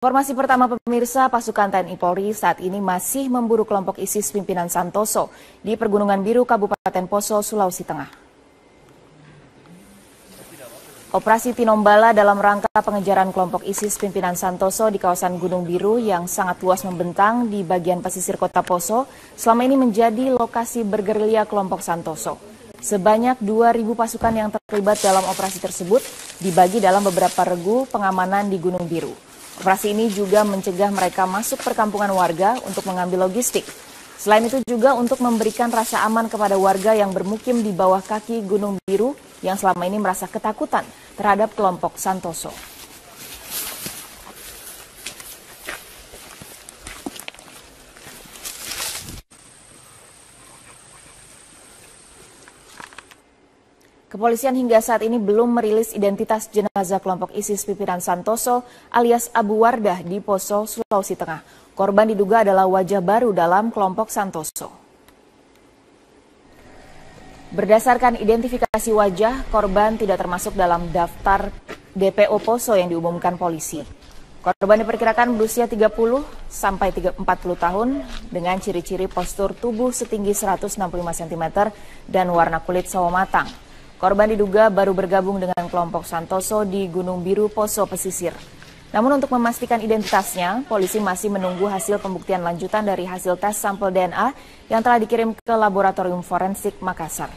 Informasi pertama pemirsa, pasukan TNI Polri saat ini masih memburu kelompok ISIS pimpinan Santoso di Pergunungan Biru, Kabupaten Poso, Sulawesi Tengah. Operasi Tinombala dalam rangka pengejaran kelompok ISIS pimpinan Santoso di kawasan Gunung Biru yang sangat luas membentang di bagian pesisir kota Poso selama ini menjadi lokasi bergerilya kelompok Santoso. Sebanyak 2.000 pasukan yang terlibat dalam operasi tersebut dibagi dalam beberapa regu pengamanan di Gunung Biru. Operasi ini juga mencegah mereka masuk perkampungan warga untuk mengambil logistik. Selain itu juga untuk memberikan rasa aman kepada warga yang bermukim di bawah kaki Gunung Biru yang selama ini merasa ketakutan terhadap kelompok Santoso. Kepolisian hingga saat ini belum merilis identitas jenazah kelompok ISIS pimpinan Santoso alias Abu Wardah di Poso, Sulawesi Tengah. Korban diduga adalah wajah baru dalam kelompok Santoso. Berdasarkan identifikasi wajah, korban tidak termasuk dalam daftar DPO Poso yang diumumkan polisi. Korban diperkirakan berusia 30 sampai 40 tahun dengan ciri-ciri postur tubuh setinggi 165 cm dan warna kulit sawo matang. Korban diduga baru bergabung dengan kelompok Santoso di Gunung Biru, Poso pesisir. Namun untuk memastikan identitasnya, polisi masih menunggu hasil pembuktian lanjutan dari hasil tes sampel DNA yang telah dikirim ke Laboratorium Forensik Makassar.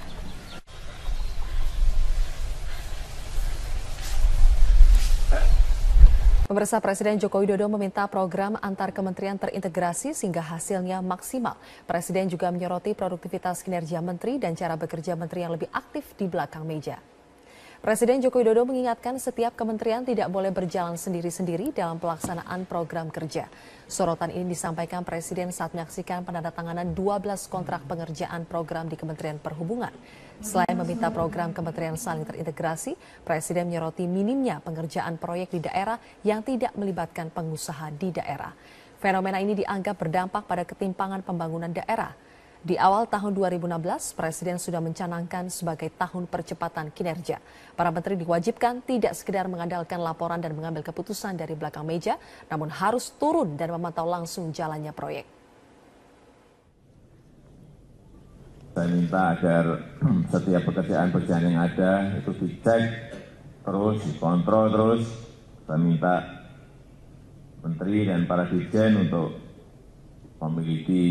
Pemirsa, Presiden Joko Widodo meminta program antar kementerian terintegrasi sehingga hasilnya maksimal. Presiden juga menyoroti produktivitas kinerja menteri dan cara bekerja menteri yang lebih aktif di belakang meja. Presiden Joko Widodo mengingatkan setiap kementerian tidak boleh berjalan sendiri-sendiri dalam pelaksanaan program kerja. Sorotan ini disampaikan Presiden saat menyaksikan penandatanganan 12 kontrak pengerjaan program di Kementerian Perhubungan. Selain meminta program kementerian saling terintegrasi, Presiden menyoroti minimnya pengerjaan proyek di daerah yang tidak melibatkan pengusaha di daerah. Fenomena ini dianggap berdampak pada ketimpangan pembangunan daerah. Di awal tahun 2016, Presiden sudah mencanangkan sebagai tahun percepatan kinerja. Para menteri diwajibkan tidak sekedar mengandalkan laporan dan mengambil keputusan dari belakang meja, namun harus turun dan memantau langsung jalannya proyek. Saya minta agar setiap pekerjaan-pekerjaan yang ada itu dicek terus, dikontrol terus. Saya minta menteri dan para dirjen untuk memiliki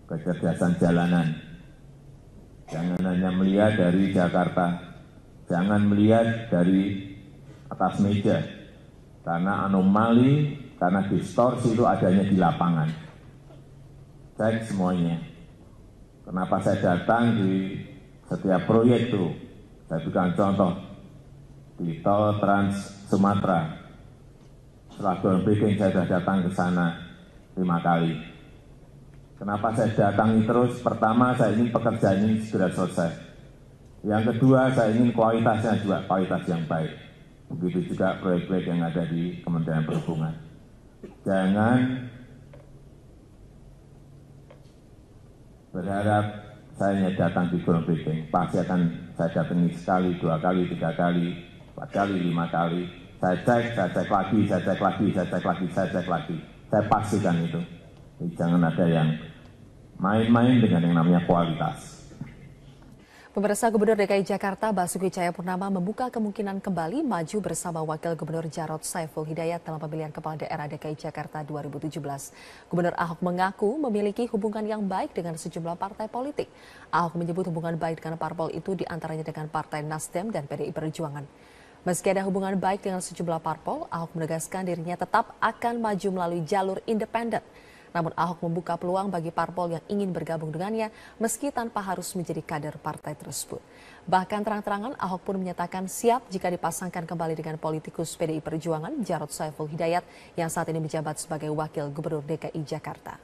kecerdasan jalanan. Jangan hanya melihat dari Jakarta, jangan melihat dari atas meja, karena anomali, karena distorsi itu adanya di lapangan. Cek semuanya. Kenapa saya datang di setiap proyek itu? Saya berikan contoh di Tol Trans Sumatera. Setelah groundbreaking saya sudah datang ke sana 5 kali. Kenapa saya datangi terus? Pertama, saya ingin pekerjaan ini segera selesai. Yang kedua, saya ingin kualitasnya juga kualitas yang baik. Begitu juga proyek-proyek yang ada di Kementerian Perhubungan. Jangan berharap saya hanya datang di groundbreaking. Pasti akan saya datangi sekali, 2 kali, 3 kali, 4 kali, 5 kali. Saya cek lagi, saya cek lagi, saya cek lagi, saya cek lagi. Saya pastikan itu. Jadi jangan ada yang main-main dengan yang namanya kualitas. Pemirsa, Gubernur DKI Jakarta Basuki Cahayapurnama membuka kemungkinan kembali maju bersama Wakil Gubernur Jarod Saiful Hidayat dalam pemilihan Kepala Daerah DKI Jakarta 2017. Gubernur Ahok mengaku memiliki hubungan yang baik dengan sejumlah partai politik. Ahok menyebut hubungan baik dengan parpol itu diantaranya dengan Partai Nasdem dan PDI Perjuangan. Meski ada hubungan baik dengan sejumlah parpol, Ahok menegaskan dirinya tetap akan maju melalui jalur independen. Namun Ahok membuka peluang bagi parpol yang ingin bergabung dengannya meski tanpa harus menjadi kader partai tersebut. Bahkan terang-terangan Ahok pun menyatakan siap jika dipasangkan kembali dengan politikus PDI Perjuangan Jarod Saiful Hidayat yang saat ini menjabat sebagai Wakil Gubernur DKI Jakarta.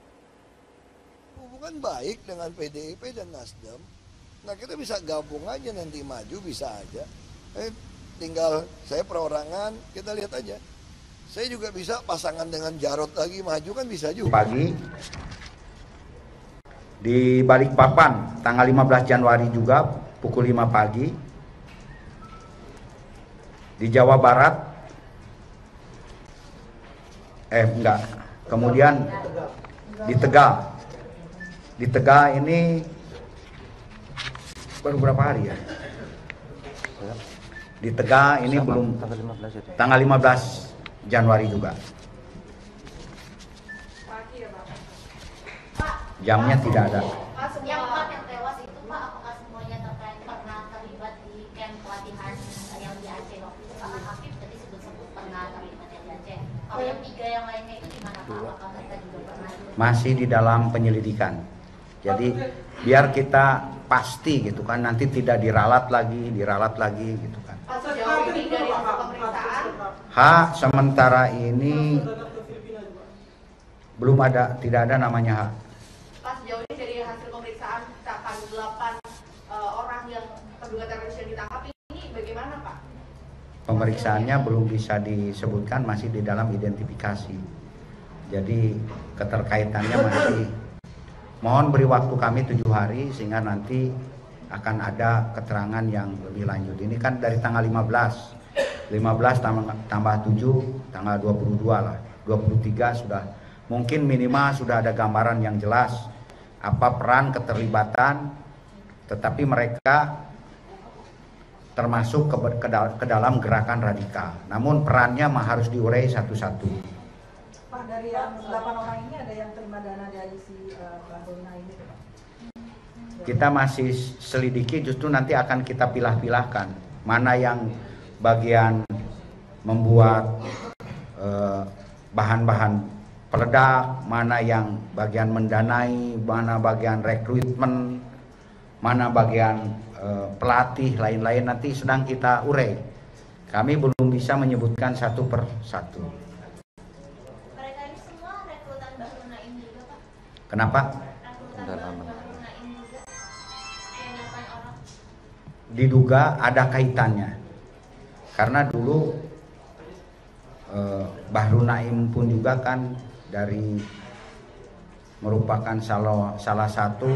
Hubungan baik dengan PDIP dan Nasdem. Nah, kita bisa gabung aja, nanti maju bisa aja. Tinggal saya perorangan, kita lihat aja. Saya juga bisa pasangan dengan Jarod lagi maju kan bisa juga. Pagi di Balikpapan tanggal 15 Januari juga pukul 5 pagi. Di Jawa Barat Enggak. Kemudian di Tegal ini baru berapa hari ya? Di Tegal ini belum tanggal 15 Januari juga. Jamnya tidak ada. Yang 4 yang tewas itu Pak, apakah semuanya pernah terlibat di camp pelatihan yang di Aceh waktu itu? Pak Hafif tadi sebut-sebut pernah terlibat di Aceh. Kalau yang 3 yang lainnya itu di mana Pak? Apakah mereka juga pernah? Masih di dalam penyelidikan. Jadi biar kita pasti gitu kan, nanti tidak diralat lagi gitu kan. Sejauh ini dari hasil pemeriksaan? Sementara ini belum ada, tidak ada namanya Pas sejauh ini dari hasil pemeriksaan misalkan 8 orang yang terduga teroris yang ditangkap ini bagaimana Pak? Pemeriksaannya belum bisa disebutkan, masih di dalam identifikasi. Jadi keterkaitannya masih. Mohon beri waktu kami 7 hari sehingga nanti akan ada keterangan yang lebih lanjut. Ini kan dari tanggal 15 tambah 7, tanggal 22 lah. 23 sudah, mungkin minimal sudah ada gambaran yang jelas apa peran keterlibatan, tetapi mereka termasuk ke dalam gerakan radikal. Namun perannya harus diurai satu-satu. Pak, dari yang 8 orang ini ada yang terima dana dari si Bahruna ini Pak? Kita masih selidiki, justru nanti akan kita pilah-pilahkan mana yang bagian membuat bahan-bahan peledak, mana yang bagian mendanai, mana bagian rekrutmen, mana bagian pelatih, lain-lain nanti sedang kita urai. Kami belum bisa menyebutkan satu per satu. Mereka ini semua rekrutan Bahruna ini juga Pak? Kenapa? Rekrutan Bahruna ini juga? Yang 8 orang? Diduga ada kaitannya. Karena dulu Bahru Naim pun juga kan merupakan salah satu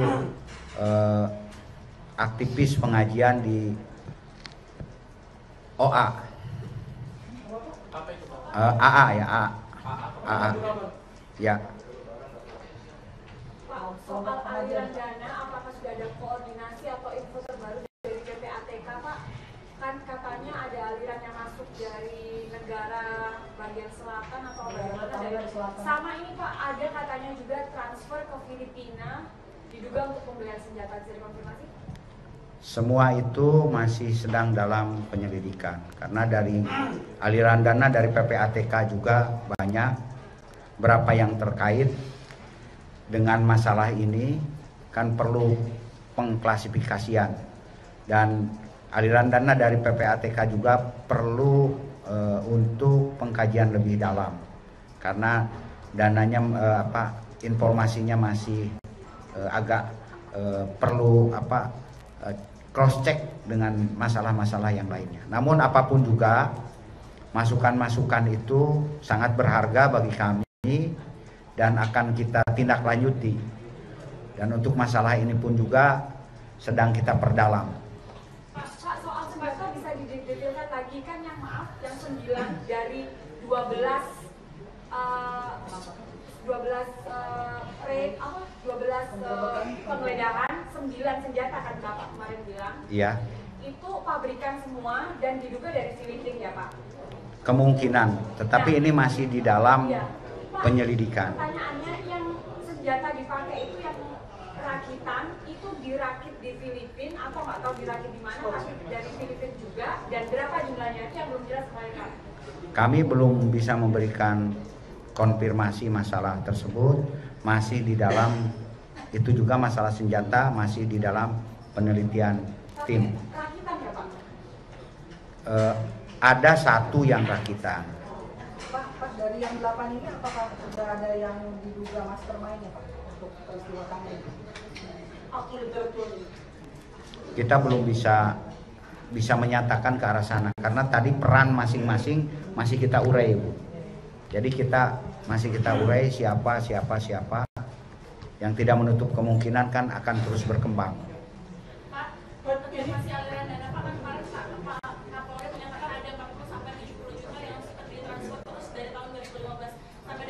aktivis pengajian di OA. AA ya, AA. Ya. Pak, soal aliran dana, apakah sudah ada koordinasi atau info terbaru dari PPATK, Pak? Kan katanya ada aliran yang masuk dari negara bagian selatan atau bagaimana dari sama ini Pak, ada katanya juga transfer ke Filipina diduga untuk pembelian senjata, bisa dikonfirmasi? Semua itu masih sedang dalam penyelidikan karena dari aliran dana dari PPATK juga banyak. Berapa yang terkait dengan masalah ini kan perlu pengklasifikasian, dan aliran dana dari PPATK juga perlu untuk pengkajian lebih dalam karena dananya informasinya masih agak perlu cross check dengan masalah-masalah yang lainnya. Namun apapun juga masukan-masukan itu sangat berharga bagi kami dan akan kita tindak lanjuti. Dan untuk masalah ini pun juga sedang kita perdalam. Pak, soal senjata bisa didetailkan lagi kan yang 9 dari 12 penggeledahan, 9 senjata kan Bapak kemarin bilang. Iya. Itu pabrikan semua dan diduga dari Filipina ya Pak? Kemungkinan, tetapi ini masih di dalam Pak, penyelidikan. Pertanyaannya, yang senjata dipakai itu yang rakitan itu dirakit di Filipina atau nggak tahu dirakit di mana, tapi dari Filipina juga, dan berapa jumlahnya itu yang belum jelas kemarin Pak? Kami belum bisa memberikan konfirmasi masalah tersebut, masih di dalam, itu juga masalah senjata masih di dalam penelitian tim. Rakitan ya Pak? Ada satu yang rakitan. Pak, dari yang 8 ini apakah sudah ada yang diduga mastermind ya Pak untuk peristiwa kami? Kita belum bisa menyatakan ke arah sana karena tadi peran masing-masing masih kita urai, Bu. Jadi masih kita urai siapa yang tidak menutup kemungkinan kan akan terus berkembang. Pak, konfirmasi aliran dana Pak, kan kemarin Pak Kapolri menyatakan ada 40 sampai 70 juta yang ditransfer terus dari tahun 2015 sampai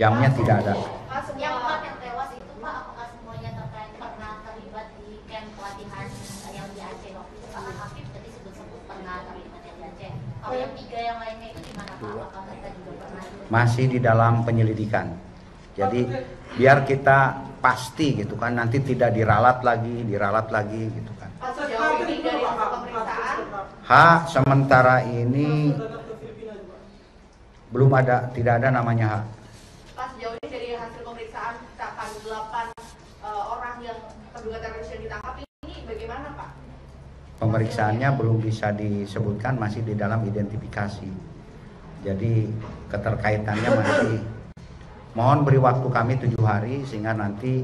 jamnya tidak ada. Yang 4 yang tewas itu Pak, apakah semuanya pernah terlibat di camp pelatihan yang di Aceh waktu itu? Pak Hafif tadi sebut-sebut pernah terlibat yang di Aceh. Kalau yang 3 yang lainnya itu di mana Pak? Apakah mereka juga pernah? Masih di dalam penyelidikan. Jadi biar kita pasti gitu kan, nanti tidak diralat lagi gitu kan. Pak, sejauh ini dari hasil pemeriksaan? Sementara ini belum ada, tidak ada namanya H. Pak, sejauh ini dari hasil pemeriksaan misalkan 8 orang yang terduga teroris yang ditangkap ini bagaimana Pak? Pemeriksaannya belum bisa disebutkan, masih di dalam identifikasi. Jadi keterkaitannya masih, mohon beri waktu kami 7 hari sehingga nanti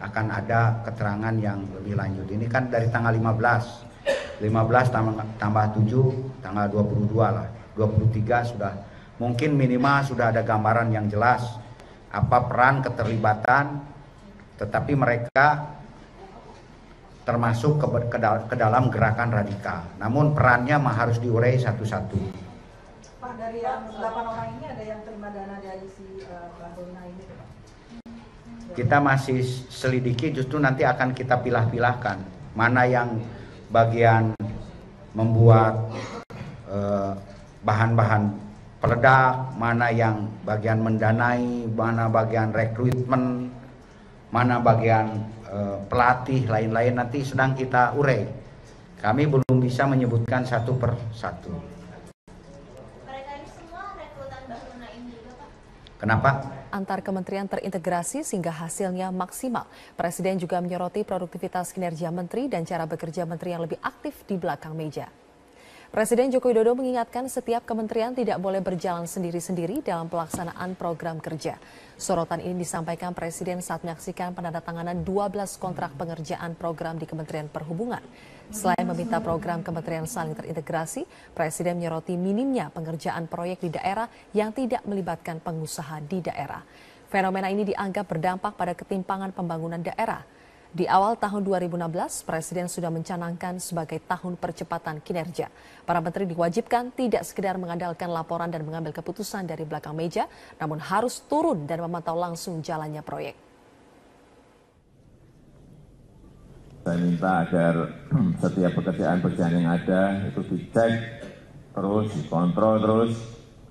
akan ada keterangan yang lebih lanjut. Ini kan dari tanggal 15 tambah 7, tanggal 22 lah, 23 sudah, mungkin minimal sudah ada gambaran yang jelas apa peran keterlibatan, tetapi mereka termasuk ke dalam gerakan radikal. Namun perannya harus diurai satu-satu. Pak, dari yang 8 orang ini ada yang terima dana dari si Bahru Naim itu Pak? Kita masih selidiki, justru nanti akan kita pilah-pilahkan mana yang bagian membuat bahan-bahan peledak, mana yang bagian mendanai, mana bagian rekrutmen, mana bagian pelatih, lain-lain nanti sedang kita urai. Kami belum bisa menyebutkan satu per satu. Mereka ini semua rekrutan Bahru Naim juga Pak? Kenapa? Antar kementerian terintegrasi sehingga hasilnya maksimal. Presiden juga menyoroti produktivitas kinerja menteri dan cara bekerja menteri yang lebih aktif di belakang meja. Presiden Joko Widodo mengingatkan setiap kementerian tidak boleh berjalan sendiri-sendiri dalam pelaksanaan program kerja. Sorotan ini disampaikan Presiden saat menyaksikan penandatanganan 12 kontrak pengerjaan program di Kementerian Perhubungan. Selain meminta program kementerian saling terintegrasi, Presiden menyoroti minimnya pengerjaan proyek di daerah yang tidak melibatkan pengusaha di daerah. Fenomena ini dianggap berdampak pada ketimpangan pembangunan daerah. Di awal tahun 2016, Presiden sudah mencanangkan sebagai tahun percepatan kinerja. Para menteri diwajibkan tidak sekedar mengandalkan laporan dan mengambil keputusan dari belakang meja, namun harus turun dan memantau langsung jalannya proyek. Saya minta agar setiap pekerjaan-pekerjaan yang ada itu dicek terus, dikontrol terus.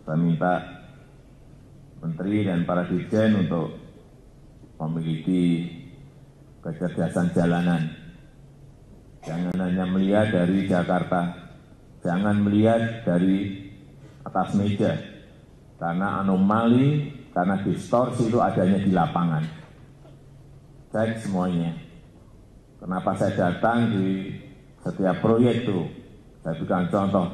Saya minta menteri dan para dirjen untuk memiliki kecerdasan jalanan. Jangan hanya melihat dari Jakarta, jangan melihat dari atas meja, karena anomali, karena distorsi itu adanya di lapangan. Cek semuanya. Kenapa saya datang di setiap proyek itu? Saya berikan contoh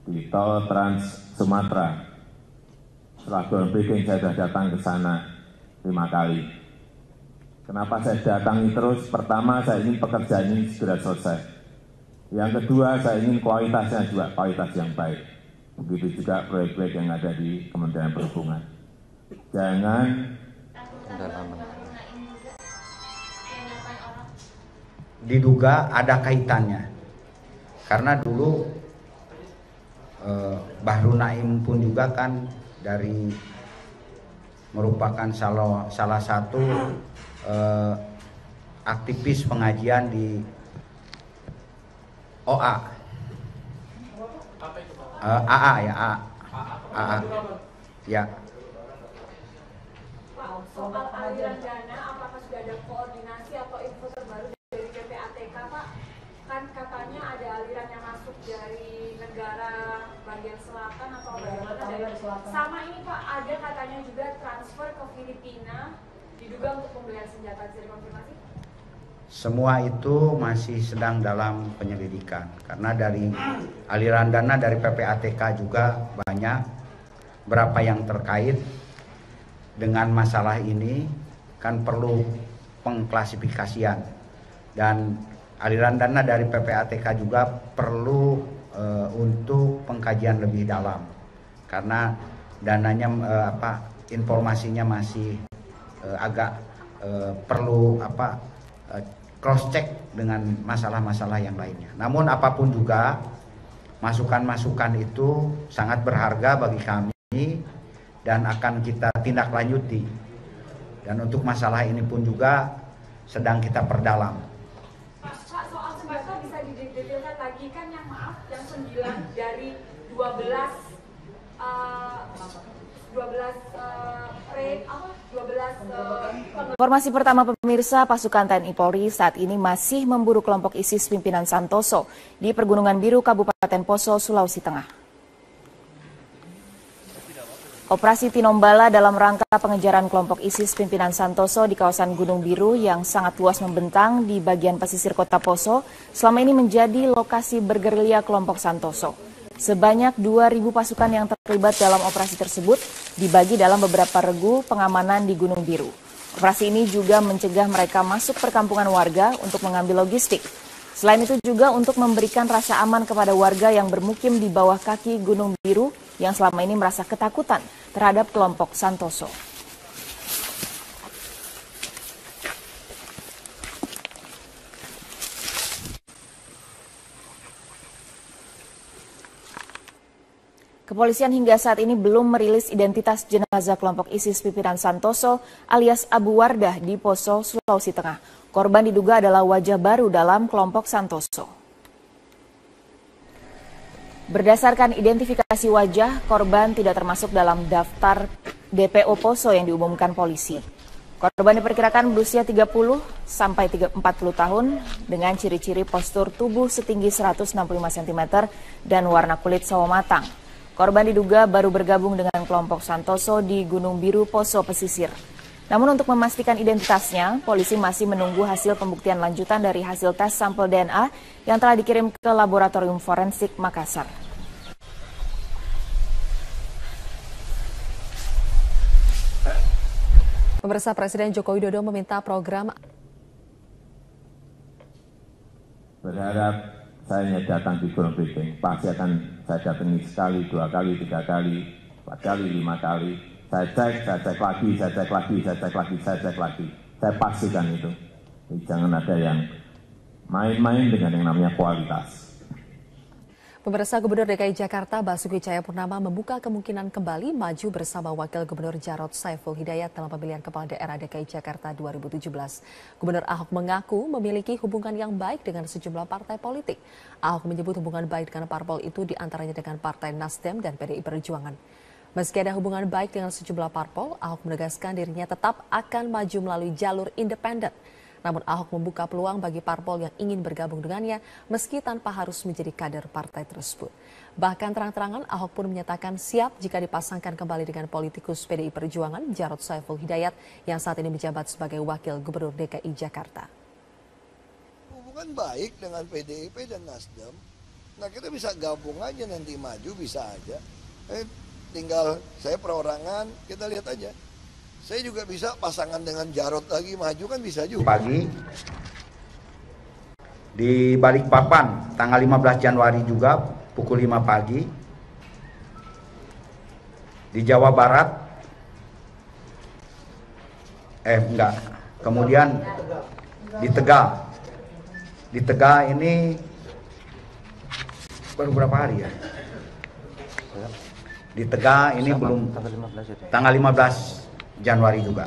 di Tol Trans Sumatera. Setelah groundbreaking saya sudah datang ke sana 5 kali. Kenapa saya datangi terus? Pertama, saya ingin pekerjaan ini segera selesai. Yang kedua, saya ingin kualitasnya juga kualitas yang baik. Begitu juga proyek-proyek yang ada di Kementerian Perhubungan. Jangan diduga ada kaitannya. Karena dulu Bahru Naim pun juga kan dari merupakan salah satu aktivis pengajian di OA. AA ya, AA. Ya. Pak, soal aliran dana, apakah sudah ada koordinasi atau info terbaru dari PPATK, Pak? Kan katanya ada aliran yang masuk dari negara bagian selatan atau bagaimana? Sama ini Pak, ada katanya juga transfer ke Filipina, diduga untuk pembelian senjata. Bisa dikonfirmasi? Semua itu masih sedang dalam penyelidikan. Karena dari aliran dana dari PPATK juga banyak, berapa yang terkait dengan masalah ini kan perlu pengklasifikasian, dan aliran dana dari PPATK juga perlu untuk pengkajian lebih dalam karena dananya informasinya masih agak perlu cross check dengan masalah-masalah yang lainnya. Namun apapun juga masukan-masukan itu sangat berharga bagi kami dan akan kita tindak lanjuti. Dan untuk masalah ini pun juga sedang kita perdalam. Pak, soal sembako bisa didetailkan lagi kan yang yang 9 dari 12 Informasi pertama pemirsa, pasukan TNI Polri saat ini masih memburu kelompok ISIS pimpinan Santoso di Pergunungan Biru, Kabupaten Poso, Sulawesi Tengah. Operasi Tinombala dalam rangka pengejaran kelompok ISIS pimpinan Santoso di kawasan Gunung Biru yang sangat luas membentang di bagian pesisir kota Poso selama ini menjadi lokasi bergerilya kelompok Santoso. Sebanyak 2.000 pasukan yang terlibat dalam operasi tersebut dibagi dalam beberapa regu pengamanan di Gunung Biru. Operasi ini juga mencegah mereka masuk perkampungan warga untuk mengambil logistik. Selain itu juga untuk memberikan rasa aman kepada warga yang bermukim di bawah kaki Gunung Biru yang selama ini merasa ketakutan terhadap kelompok Santoso. Kepolisian hingga saat ini belum merilis identitas jenazah kelompok ISIS pimpinan Santoso alias Abu Wardah di Poso, Sulawesi Tengah. Korban diduga adalah wajah baru dalam kelompok Santoso. Berdasarkan identifikasi wajah, korban tidak termasuk dalam daftar DPO Poso yang diumumkan polisi. Korban diperkirakan berusia 30 sampai 40 tahun dengan ciri-ciri postur tubuh setinggi 165 cm dan warna kulit sawo matang. Korban diduga baru bergabung dengan kelompok Santoso di Gunung Biru, Poso pesisir. Namun untuk memastikan identitasnya, polisi masih menunggu hasil pembuktian lanjutan dari hasil tes sampel DNA yang telah dikirim ke Laboratorium Forensik Makassar. Pemirsa, Presiden Joko Widodo meminta program berharap saya datang di ground breaking, pasti akan saya datangi sekali, 2 kali, 3 kali, 4 kali, 5 kali. Saya cek lagi, saya cek lagi, saya cek lagi, saya cek lagi. Saya pastikan itu. Jadi jangan ada yang main-main dengan yang namanya kualitas. Pemirsa, Gubernur DKI Jakarta Basuki Cahayapurnama membuka kemungkinan kembali maju bersama Wakil Gubernur Jarod Saiful Hidayat dalam pemilihan Kepala Daerah DKI Jakarta 2017. Gubernur Ahok mengaku memiliki hubungan yang baik dengan sejumlah partai politik. Ahok menyebut hubungan baik dengan parpol itu diantaranya dengan Partai Nasdem dan PDI Perjuangan. Meski ada hubungan baik dengan sejumlah parpol, Ahok menegaskan dirinya tetap akan maju melalui jalur independen. Namun Ahok membuka peluang bagi parpol yang ingin bergabung dengannya meski tanpa harus menjadi kader partai tersebut. Bahkan terang-terangan Ahok pun menyatakan siap jika dipasangkan kembali dengan politikus PDI Perjuangan Jarod Saiful Hidayat yang saat ini menjabat sebagai Wakil Gubernur DKI Jakarta. Hubungan baik dengan PDIP dan Nasdem. Nah, kita bisa gabung aja nanti maju bisa aja. Tinggal saya perorangan, kita lihat aja. Saya juga bisa pasangan dengan Jarod lagi maju kan bisa juga. Pagi di Balikpapan tanggal 15 Januari juga pukul 5 pagi. Di Jawa Barat kemudian di Tegal. Di Tegal ini baru berapa hari ya? Di Tegal ini belum tanggal 15 Januari juga.